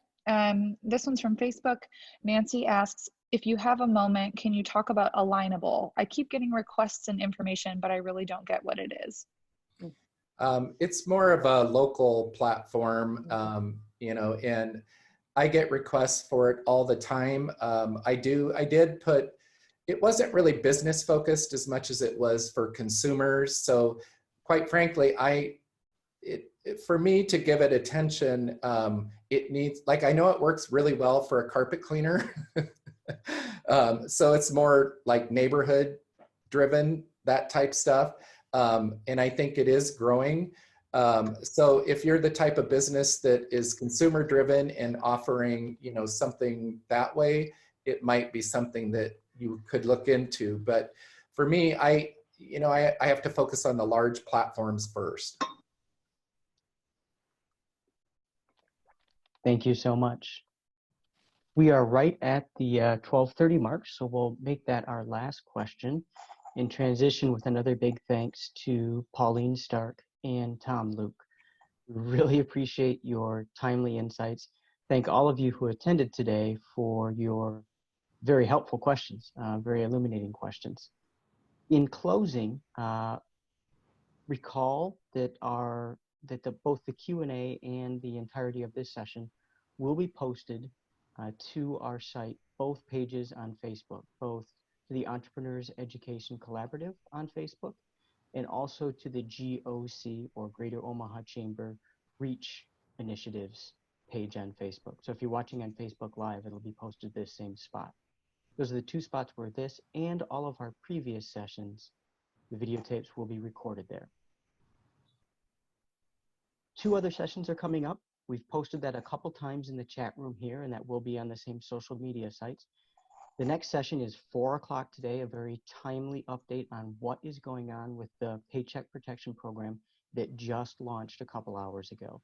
This one's from Facebook. Nancy asks, if you have a moment, can you talk about Alignable? I keep getting requests and information, but I really don't get what it is. It's more of a local platform, and I get requests for it all the time. I did put, it wasn't really business focused as much as it was for consumers. So quite frankly, for me to give it attention, it needs, I know it works really well for a carpet cleaner. So it's more like neighborhood driven, that type stuff. And I think it is growing. So if you're the type of business that is consumer driven and offering, something that way, it might be something that you could look into. But for me, you know, I have to focus on the large platforms first. Thank you so much. We are right at the 12:30 mark, so we'll make that our last question and transition with another big thanks to Pauline Stark and Tom Luke. We really appreciate your timely insights. Thank all of you who attended today for your very helpful questions, very illuminating questions. In closing, recall that both the Q&A and the entirety of this session will be posted to our site, both pages on Facebook, both to the Entrepreneurs Education Collaborative on Facebook and also to the GOC, or Greater Omaha Chamber Reach Initiatives page on Facebook. So if you're watching on Facebook Live, it'll be posted to this same spot. Those are the two spots where this and all of our previous sessions, the videotapes, will be recorded there. 2 other sessions are coming up. We've posted that a couple times in the chat room here, and that will be on the same social media sites. The next session is 4 o'clock today, a very timely update on what is going on with the Paycheck Protection Program that just launched a couple hours ago.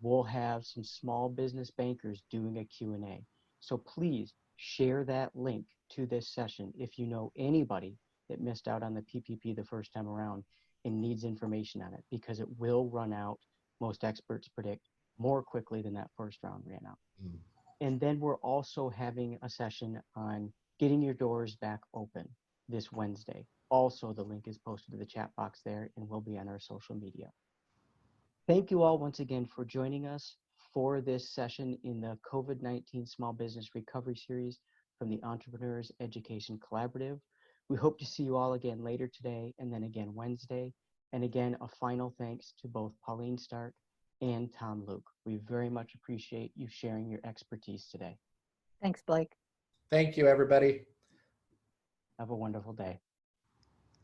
We'll have some small business bankers doing a Q&A. So please share that link to this session if you know anybody that missed out on the PPP the first time around and needs information on it, because it will run out, most experts predict, more quickly than that first round ran out. And then we're also having a session on getting your doors back open this Wednesday. Also, the link is posted to the chat box there and will be on our social media. Thank you all once again for joining us for this session in the COVID-19 Small Business Recovery Series from the Entrepreneurs Education Collaborative. We hope to see you all again later today and then again Wednesday. And again, a final thanks to both Pauline Stark and Tom Luke. We very much appreciate you sharing your expertise today. Thanks, Blake. Thank you, everybody. Have a wonderful day.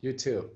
You too.